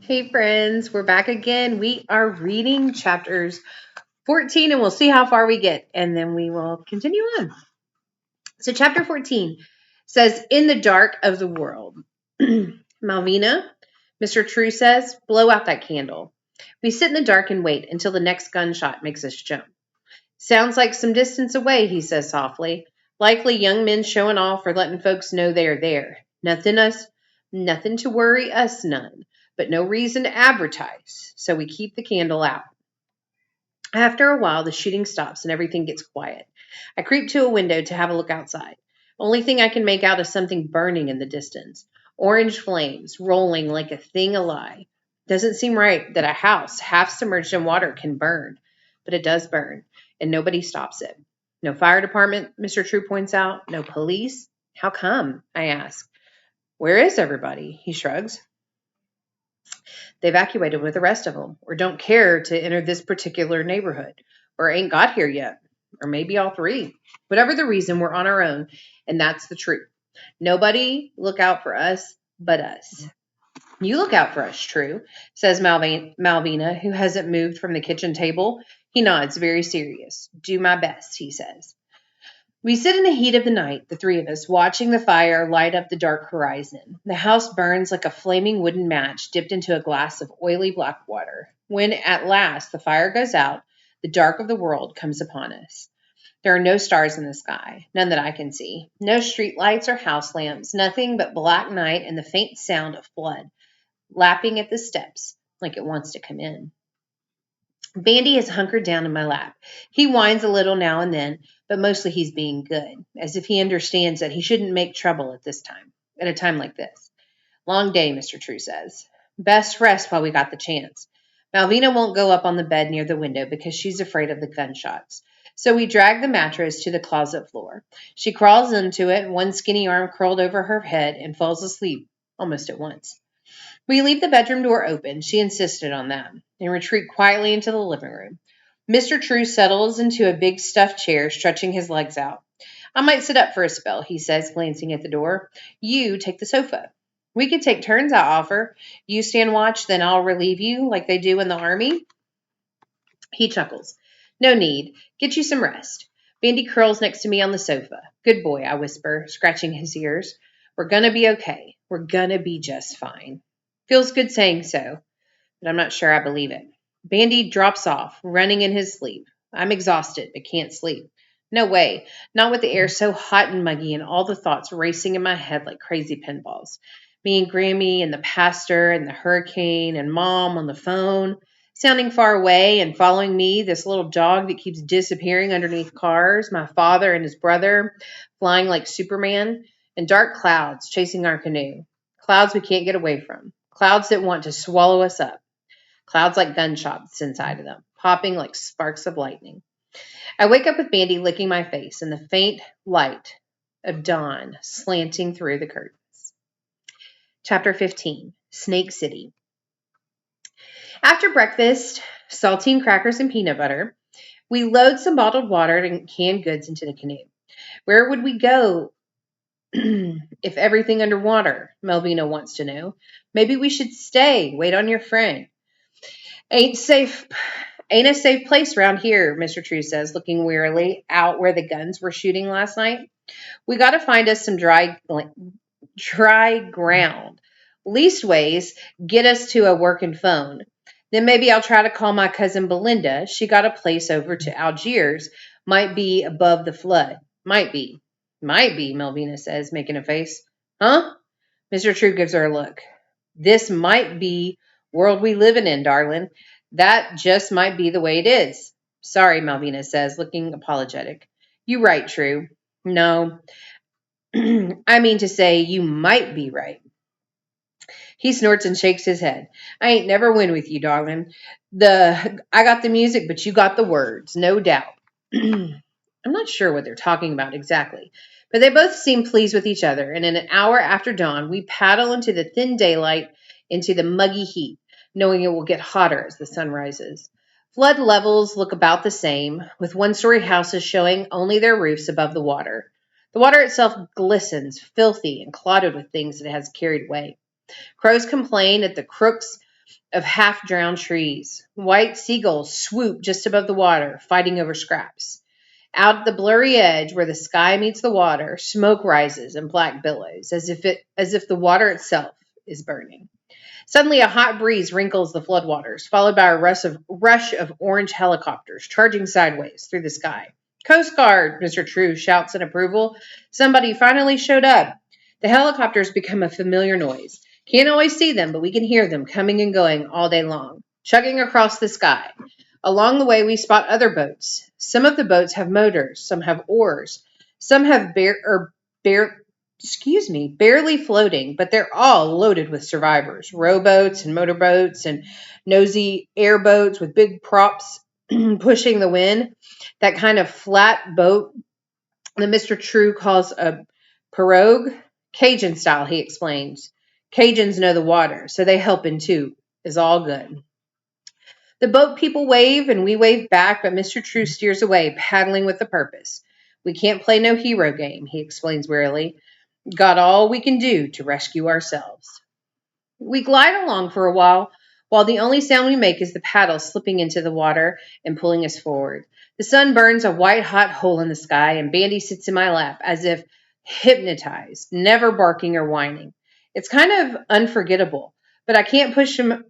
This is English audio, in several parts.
Hey friends, we're back again. We are reading chapters 14 and we'll see how far we get and then we will continue on. So chapter 14 says, "In the dark of the world." Malvina, Mr. True says, "Blow out that candle." We sit in the dark and wait until the next gunshot makes us jump. "Sounds like some distance away," he says softly. "Likely young men showing off or letting folks know they're there. Nothing to worry us none, but no reason to advertise, so we keep the candle out." After a while, the shooting stops and everything gets quiet. I creep to a window to have a look outside. Only thing I can make out is something burning in the distance. Orange flames rolling like a thing alive. Doesn't seem right that a house half submerged in water can burn, but it does burn, and nobody stops it. No fire department, Mr. True points out. No police. How come? I ask. "Where is everybody?" He shrugs. "They evacuated with the rest of them, or don't care to enter this particular neighborhood, or ain't got here yet, or maybe all three. Whatever the reason, we're on our own, and that's the truth. Nobody look out for us but us." "You look out for us, True," says Malvina, who hasn't moved from the kitchen table. He nods, very serious. "Do my best," he says. We sit in the heat of the night, the three of us, watching the fire light up the dark horizon. The house burns like a flaming wooden match dipped into a glass of oily black water. When at last the fire goes out, the dark of the world comes upon us. There are no stars in the sky, none that I can see. No street lights or house lamps, nothing but black night and the faint sound of flood lapping at the steps like it wants to come in. Bandy is hunkered down in my lap. He whines a little now and then, but mostly he's being good, as if he understands that he shouldn't make trouble at a time like this. "Long day," Mr. True says. "Best rest while we got the chance." Malvina won't go up on the bed near the window because she's afraid of the gunshots. So we drag the mattress to the closet floor. She crawls into it, one skinny arm curled over her head, and falls asleep almost at once. We leave the bedroom door open. She insisted on that, and retreat quietly into the living room. Mr. True settles into a big stuffed chair, stretching his legs out. "I might sit up for a spell," he says, glancing at the door. "You take the sofa." "We could take turns," I offer. "You stand watch, then I'll relieve you, like they do in the army." He chuckles. "No need. Get you some rest." Bandy curls next to me on the sofa. "Good boy," I whisper, scratching his ears. "We're gonna be okay. We're gonna be just fine." Feels good saying so, but I'm not sure I believe it. Bandy drops off, running in his sleep. I'm exhausted, but can't sleep. No way. Not with the air so hot and muggy and all the thoughts racing in my head like crazy pinballs. Me and Grammy and the pastor and the hurricane and Mom on the phone, sounding far away and following me, this little dog that keeps disappearing underneath cars, my father and his brother flying like Superman, and dark clouds chasing our canoe. Clouds we can't get away from. Clouds that want to swallow us up. Clouds like gunshots inside of them, popping like sparks of lightning. I wake up with Bandy licking my face and the faint light of dawn slanting through the curtains. Chapter 15, Snake City. After breakfast, saltine crackers and peanut butter, we load some bottled water and canned goods into the canoe. Where would we go if everything underwater? Melvina wants to know. Maybe we should stay, wait on your friend. Ain't a safe place around here," Mr. True says, looking wearily out where the guns were shooting last night. "We got to find us some dry ground. Leastways, get us to a working phone. Then maybe I'll try to call my cousin Belinda. She got a place over to Algiers. Might be above the flood. Might be." "Might be," Melvina says, making a face. "Huh?" Mr. True gives her a look. "This might be world we living in, darling. That just might be the way it is." "Sorry," Malvina says, looking apologetic. "You right, True." "No, I mean to say you might be right." He snorts and shakes his head. "I ain't never win with you, darling. I got the music, but you got the words, no doubt." I'm not sure what they're talking about exactly, but they both seem pleased with each other, and in an hour after dawn, we paddle into the thin daylight, into the muggy heat, knowing it will get hotter as the sun rises. Flood levels look about the same, with one-story houses showing only their roofs above the water. The water itself glistens, filthy and clotted with things it has carried away. Crows complain at the crooks of half-drowned trees. White seagulls swoop just above the water, fighting over scraps. Out at the blurry edge where the sky meets the water, smoke rises in black billows, as if the water itself is burning. Suddenly, a hot breeze wrinkles the floodwaters, followed by a rush of orange helicopters charging sideways through the sky. Coast Guard, Mr. True shouts in approval. Somebody finally showed up. The helicopters become a familiar noise. Can't always see them, but we can hear them coming and going all day long, chugging across the sky. Along the way, we spot other boats. Some of the boats have motors, some have oars, some have barely floating, but they're all loaded with survivors. Rowboats and motorboats and nosy airboats with big props pushing the wind. That kind of flat boat that Mr. True calls a pirogue. Cajun style, he explains. Cajuns know the water, so they help in too. Is all good. The boat people wave and we wave back, but Mr. True steers away, paddling with a purpose. We can't play no hero game, he explains wearily. Got all we can do to rescue ourselves. We glide along for a while the only sound we make is the paddle slipping into the water and pulling us forward. The sun burns a white-hot hole in the sky, and Bandy sits in my lap as if hypnotized, never barking or whining. It's kind of unforgettable, but I can't push him.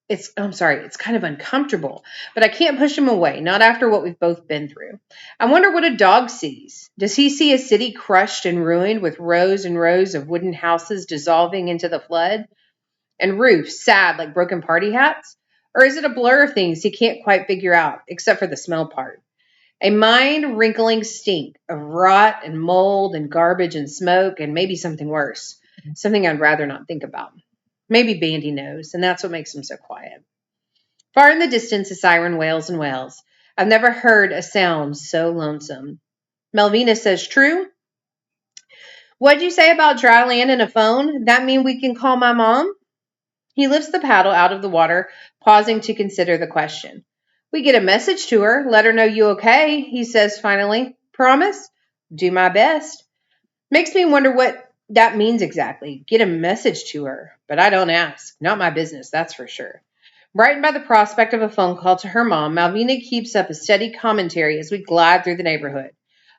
It's kind of uncomfortable, but I can't push him away, not after what we've both been through. I wonder what a dog sees. Does he see a city crushed and ruined with rows and rows of wooden houses dissolving into the flood? And roofs sad like broken party hats? Or is it a blur of things he can't quite figure out, except for the smell part? A mind-wrinkling stink of rot and mold and garbage and smoke and maybe something worse, something I'd rather not think about. Maybe Bandy knows, and that's what makes him so quiet. Far in the distance, a siren wails and wails. I've never heard a sound so lonesome. Melvina says, True? What'd you say about dry land and a phone? That mean we can call my mom? He lifts the paddle out of the water, pausing to consider the question. We get a message to her, let her know you okay, he says finally. Promise? Do my best. Makes me wonder what that means exactly. Get a message to her. But I don't ask. Not my business, that's for sure. Brightened by the prospect of a phone call to her mom, Malvina keeps up a steady commentary as we glide through the neighborhood.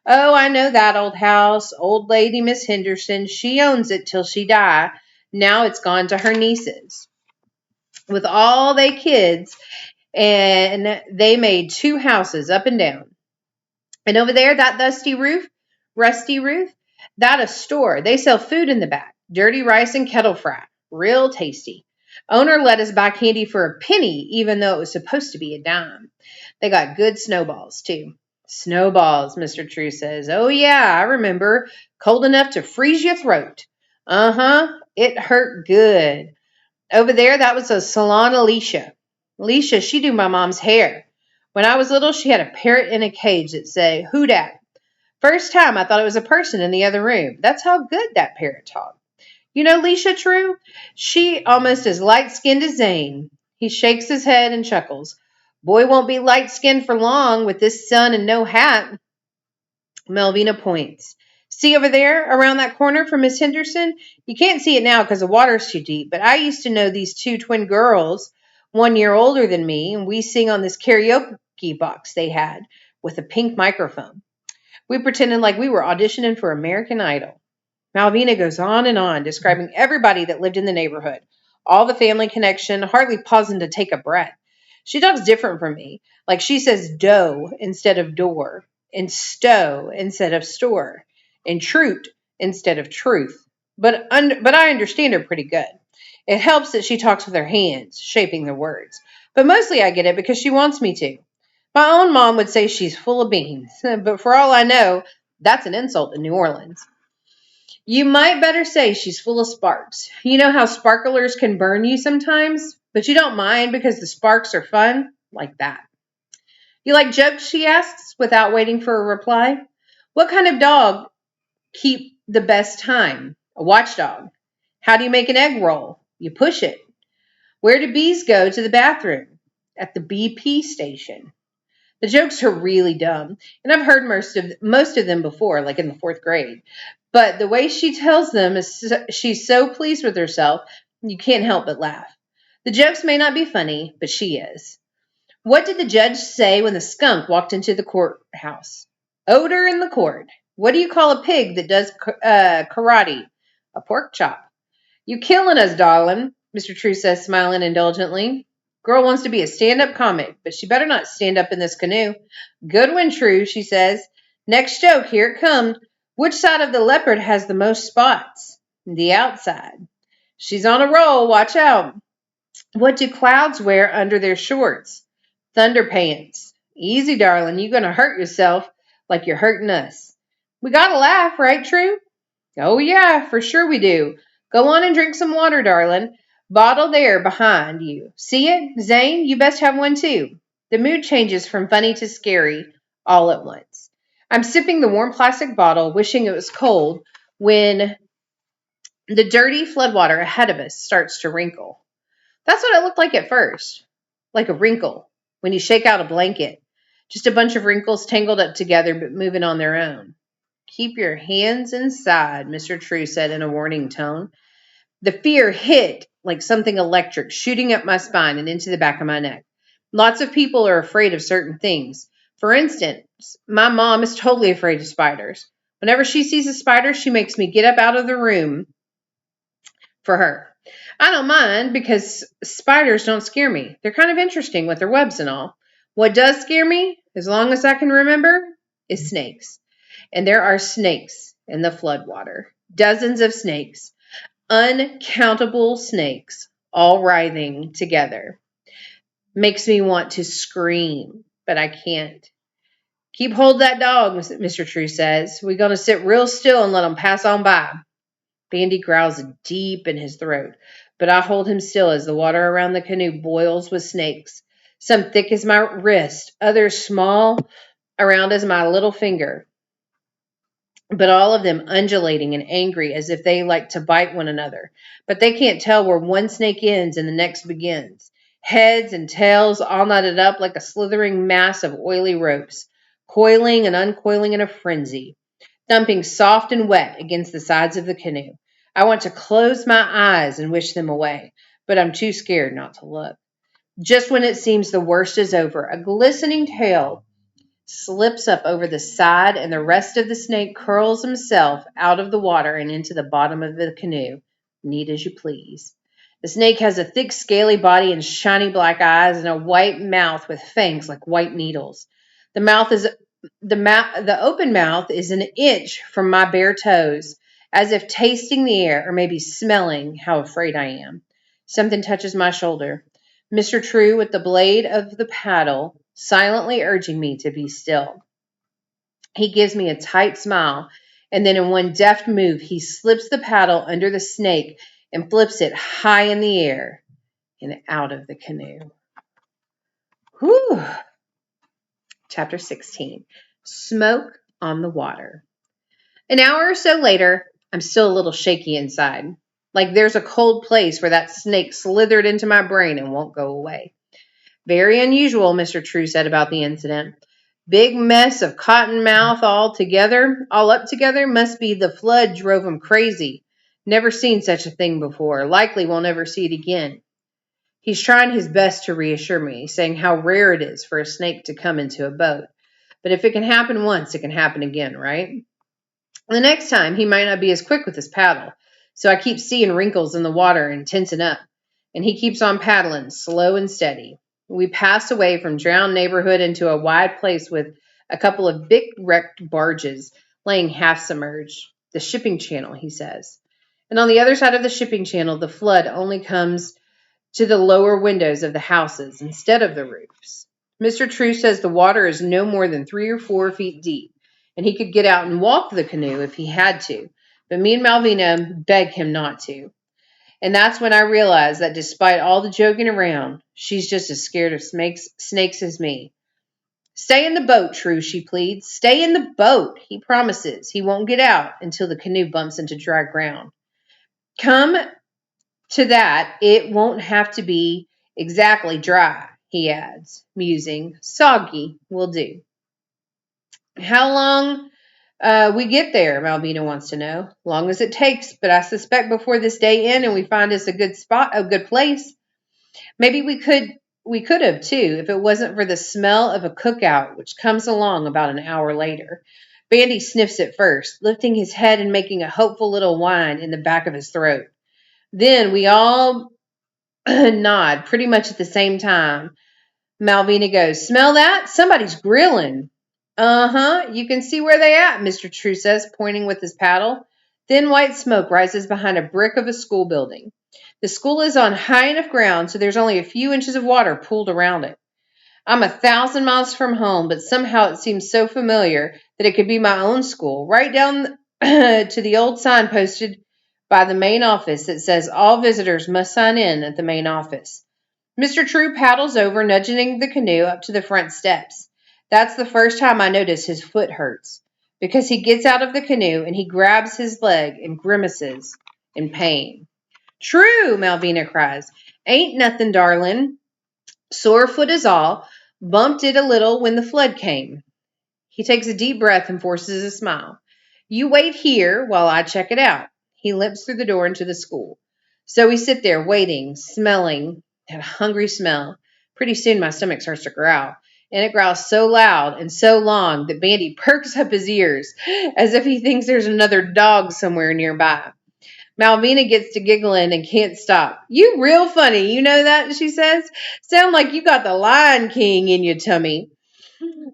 Oh, I know that old house. Old lady Miss Henderson. She owns it till she die. Now it's gone to her nieces. With all they kids, and they made 2 houses up and down. And over there, that rusty roof, that a store. They sell food in the back. Dirty rice and kettle fry. Real tasty. Owner let us buy candy for a penny, even though it was supposed to be a dime. They got good snowballs, too. Snowballs, Mr. True says. Oh, yeah, I remember. Cold enough to freeze your throat. Uh-huh. It hurt good. Over there, that was a salon Alicia. Alicia, she do my mom's hair. When I was little, she had a parrot in a cage that said, Who dat? First time I thought it was a person in the other room. That's how good that parrot talked. You know Leisha True? She almost as light-skinned as Zane. He shakes his head and chuckles. Boy won't be light-skinned for long with this sun and no hat. Melvina points. See over there, around that corner from Miss Henderson? You can't see it now because the water's too deep, but I used to know these 2 twin girls, 1 year older than me, and we sing on this karaoke box they had with a pink microphone. We pretended like we were auditioning for American Idol. Malvina goes on, describing everybody that lived in the neighborhood, all the family connection, hardly pausing to take a breath. She talks different from me, like she says dough instead of door, and stow instead of store, and troot instead of truth. But I understand her pretty good. It helps that she talks with her hands, shaping the words. But mostly I get it because she wants me to. My own mom would say she's full of beans, but for all I know, that's an insult in New Orleans. You might better say she's full of sparks. You know how sparklers can burn you sometimes, but you don't mind because the sparks are fun? Like that. You like jokes, she asks, without waiting for a reply. What kind of dog keep the best time? A watchdog. How do you make an egg roll? You push it. Where do bees go to the bathroom? At the BP station. The jokes are really dumb, and I've heard most of them before, like in the 4th grade. But the way she tells them is she's so pleased with herself, you can't help but laugh. The jokes may not be funny, but she is. What did the judge say when the skunk walked into the courthouse? Odor in the court. What do you call a pig that does karate? A pork chop. You killing us, darling, Mr. True says, smiling indulgently. Girl wants to be a stand-up comic, but she better not stand up in this canoe. Good one, True, she says. Next joke, here it comes. Which side of the leopard has the most spots? The outside. She's on a roll, watch out. What do clouds wear under their shorts? Thunder pants. Easy, darling, you're going to hurt yourself like you're hurting us. We got to laugh, right, True? Oh, yeah, for sure we do. Go on and drink some water, darling. Bottle there behind you. See it? Zane, you best have one too. The mood changes from funny to scary all at once. I'm sipping the warm plastic bottle, wishing it was cold, when the dirty floodwater ahead of us starts to wrinkle. That's what it looked like at first, like a wrinkle when you shake out a blanket. Just a bunch of wrinkles tangled up together but moving on their own. Keep your hands inside, Mr. True said in a warning tone. The fear hit like something electric, shooting up my spine and into the back of my neck. Lots of people are afraid of certain things. For instance, my mom is totally afraid of spiders. Whenever she sees a spider, she makes me get up out of the room for her. I don't mind because spiders don't scare me. They're kind of interesting with their webs and all. What does scare me, as long as I can remember, is snakes. And there are snakes in the floodwater. Dozens of snakes. Uncountable snakes, all writhing together. Makes me want to scream, but I can't. Keep hold of that dog, Mr. True says. We're going to sit real still and let him pass on by. Bandy growls deep in his throat, but I hold him still as the water around the canoe boils with snakes. Some thick as my wrist, others small around as my little finger, but all of them undulating and angry as if they like to bite one another. But they can't tell where one snake ends and the next begins. Heads and tails all knotted up like a slithering mass of oily ropes, coiling and uncoiling in a frenzy, thumping soft and wet against the sides of the canoe. I want to close my eyes and wish them away, but I'm too scared not to look. Just when it seems the worst is over, a glistening tail slips up over the side, and the rest of the snake curls himself out of the water and into the bottom of the canoe. Neat as you please. The snake has a thick, scaly body and shiny black eyes and a white mouth with fangs like white needles. The open mouth is an inch from my bare toes, as if tasting the air or maybe smelling how afraid I am. Something touches my shoulder. Mr. True, with the blade of the paddle, silently urging me to be still. He gives me a tight smile, and then in one deft move, he slips the paddle under the snake and flips it high in the air and out of the canoe. Whew. Chapter 16. Smoke on the water. An hour or so later, I'm still a little shaky inside. Like there's a cold place where that snake slithered into my brain and won't go away. Very unusual, Mr. True said about the incident. Big mess of cotton mouth all up together. Must be the flood drove him crazy. Never seen such a thing before. Likely won't ever see it again. He's trying his best to reassure me, saying how rare it is for a snake to come into a boat. But if it can happen once, it can happen again, right? The next time, he might not be as quick with his paddle. So I keep seeing wrinkles in the water and tensing up. And he keeps on paddling, slow and steady. We pass away from drowned neighborhood into a wide place with a couple of big wrecked barges laying half submerged. The shipping channel, he says. And on the other side of the shipping channel, the flood only comes to the lower windows of the houses instead of the roofs. Mr. True says the water is no more than 3 or 4 feet deep, and he could get out and walk the canoe if he had to. But me and Malvina beg him not to. And that's when I realized that despite all the joking around, she's just as scared of snakes as me. Stay in the boat, True, she pleads. Stay in the boat, he promises. He won't get out until the canoe bumps into dry ground. Come to that, it won't have to be exactly dry, he adds, musing. Soggy will do. How long we get there, Malvina wants to know. Long as it takes, but I suspect before this day end and we find us a good place. Maybe we could have too, if it wasn't for the smell of a cookout, which comes along about an hour later. Bandy sniffs it first, lifting his head and making a hopeful little whine in the back of his throat. Then we all nod pretty much at the same time. Malvina goes, "Smell that? Somebody's grilling." "Uh-huh. You can see where they at," Mr. True says, pointing with his paddle. Thin white smoke rises behind a brick of a school building. The school is on high enough ground, so there's only a few inches of water pooled around it. I'm 1,000 miles from home, but somehow it seems so familiar that it could be my own school, right down to the old sign posted by the main office that says all visitors must sign in at the main office. Mr. True paddles over, nudging the canoe up to the front steps. That's the first time I notice his foot hurts, because he gets out of the canoe and he grabs his leg and grimaces in pain. "True," Malvina cries. "Ain't nothing, darlin'. Sore foot is all. Bumped it a little when the flood came." He takes a deep breath and forces a smile. "You wait here while I check it out." He limps through the door into the school. So we sit there waiting, smelling that hungry smell. Pretty soon my stomach starts to growl. And it growls so loud and so long that Bandy perks up his ears as if he thinks there's another dog somewhere nearby. Malvina gets to giggling and can't stop. "You real funny, you know that," she says. "Sound like you got the Lion King in your tummy."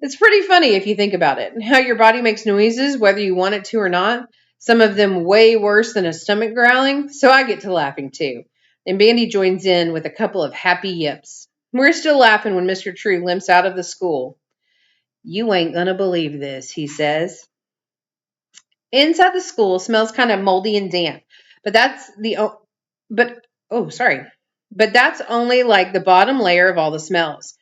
It's pretty funny if you think about it, how your body makes noises whether you want it to or not. Some of them way worse than a stomach growling, so I get to laughing too. And Bandy joins in with a couple of happy yips. We're still laughing when Mr. True limps out of the school. "You ain't gonna believe this," he says. Inside the school smells kind of moldy and damp, but but sorry. But that's only like the bottom layer of all the smells.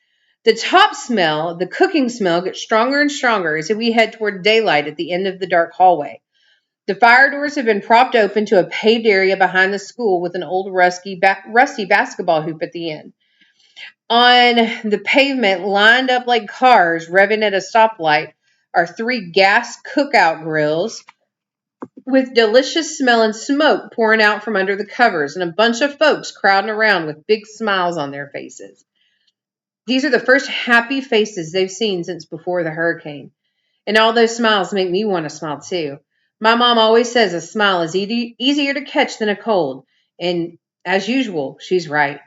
The top smell, the cooking smell, gets stronger and stronger as we head toward daylight at the end of the dark hallway. The fire doors have been propped open to a paved area behind the school with an old rusty basketball hoop at the end. On the pavement, lined up like cars revving at a stoplight, are three gas cookout grills with delicious smelling smoke pouring out from under the covers and a bunch of folks crowding around with big smiles on their faces. These are the first happy faces they've seen since before the hurricane. And all those smiles make me want to smile too. My mom always says a smile is easier to catch than a cold. And as usual, she's right.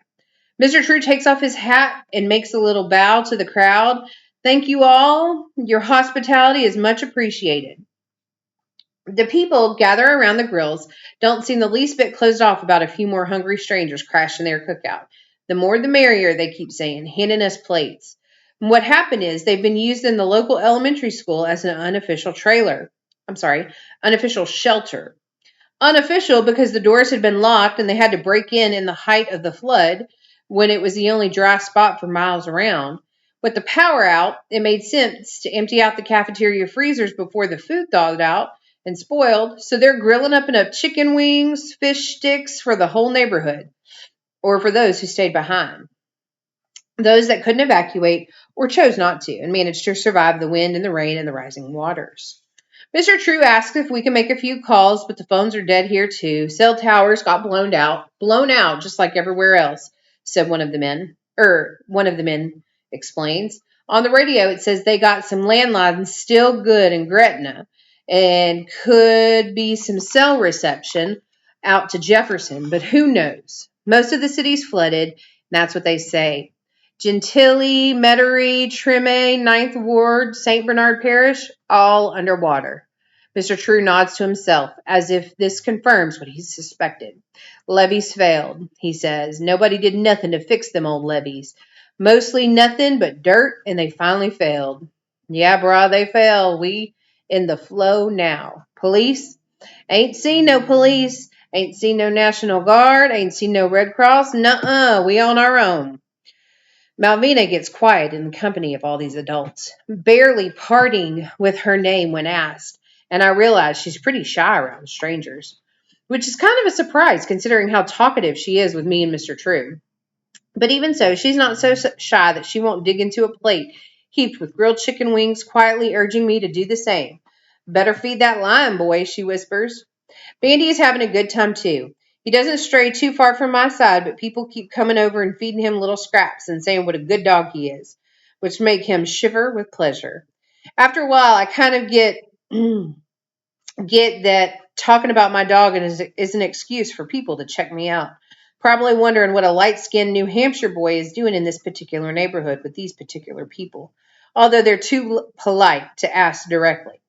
Mr. True takes off his hat and makes a little bow to the crowd. "Thank you all. Your hospitality is much appreciated." The people gather around the grills don't seem the least bit closed off about a few more hungry strangers crashing their cookout. The more the merrier, they keep saying, handing us plates. And what happened is they've been used in the local elementary school as an unofficial unofficial shelter. Unofficial because the doors had been locked and they had to break in the height of the flood when it was the only dry spot for miles around. With the power out, it made sense to empty out the cafeteria freezers before the food thawed out and spoiled, so they're grilling up enough chicken wings, fish sticks for the whole neighborhood, or for those who stayed behind. Those that couldn't evacuate or chose not to and managed to survive the wind and the rain and the rising waters. Mr. True asks if we can make a few calls, but the phones are dead here too. Cell towers got blown out just like everywhere else, said one of the men. One of the men explains. On the radio, it says they got some landlines still good in Gretna and could be some cell reception out to Jefferson, but who knows? Most of the city's flooded, and that's what they say. Gentilly, Metairie, Treme, Ninth Ward, St. Bernard Parish, all underwater. Mr. True nods to himself, as if this confirms what he suspected. Levees failed, he says. Nobody did nothing to fix them old levees. Mostly nothing but dirt, and they finally failed. Yeah, brah, they failed. We in the flow now. Police? Ain't seen no police. Ain't seen no National Guard. Ain't seen no Red Cross. Nuh-uh, we on our own. Malvina gets quiet in the company of all these adults, barely parting with her name when asked, and I realize she's pretty shy around strangers, which is kind of a surprise considering how talkative she is with me and Mr. True. But even so, she's not so shy that she won't dig into a plate heaped with grilled chicken wings, quietly urging me to do the same. "Better feed that lion, boy," she whispers. Bandy is having a good time too. He doesn't stray too far from my side, but people keep coming over and feeding him little scraps and saying what a good dog he is, which make him shiver with pleasure. After a while, I kind of get that talking about my dog is an excuse for people to check me out. Probably wondering what a light-skinned New Hampshire boy is doing in this particular neighborhood with these particular people, although they're too polite to ask directly.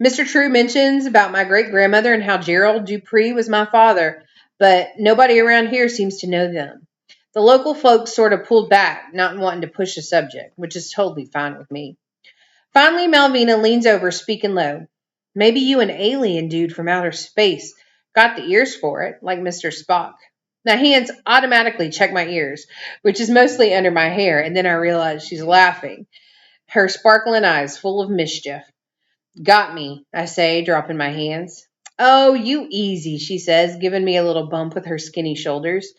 Mr. True mentions about my great grandmother and how Gerald Dupree was my father, but nobody around here seems to know them. The local folks sort of pulled back, not wanting to push the subject, which is totally fine with me. Finally, Malvina leans over, speaking low. Maybe you an alien dude from outer space got the ears for it, like Mr. Spock. Now, hands automatically check my ears, which is mostly under my hair, and then I realize she's laughing, her sparkling eyes full of mischief. Got me, I say, dropping my hands. Oh, you easy, she says, giving me a little bump with her skinny shoulders.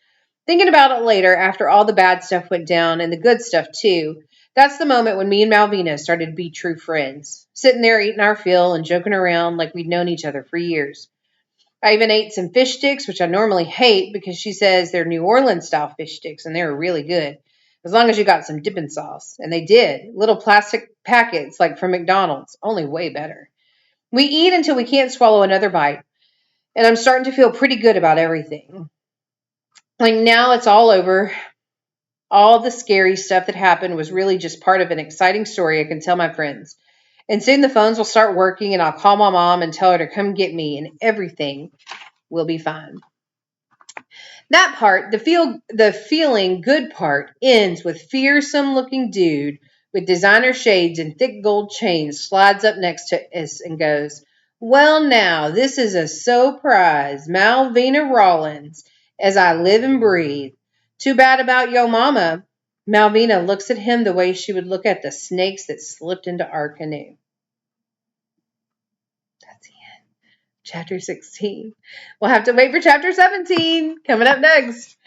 Thinking about it later, after all the bad stuff went down, and the good stuff too, that's the moment when me and Malvina started to be true friends. Sitting there eating our fill and joking around like we'd known each other for years. I even ate some fish sticks, which I normally hate because she says they're New Orleans style fish sticks and they're really good. As long as you got some dipping sauce. And they did. Little plastic packets like from McDonald's, only way better. We eat until we can't swallow another bite, and I'm starting to feel pretty good about everything. Like now it's all over. All the scary stuff that happened was really just part of an exciting story I can tell my friends. And soon the phones will start working, and I'll call my mom and tell her to come get me, and everything will be fine. That part, the feeling good part, ends with fearsome looking dude with designer shades and thick gold chains slides up next to us and goes, "Well now, this is a surprise, Malvina Rollins, as I live and breathe. Too bad about yo mama." Malvina looks at him the way she would look at the snakes that slipped into our canoe. That's the end. Chapter 16. We'll have to wait for chapter 17 coming up next.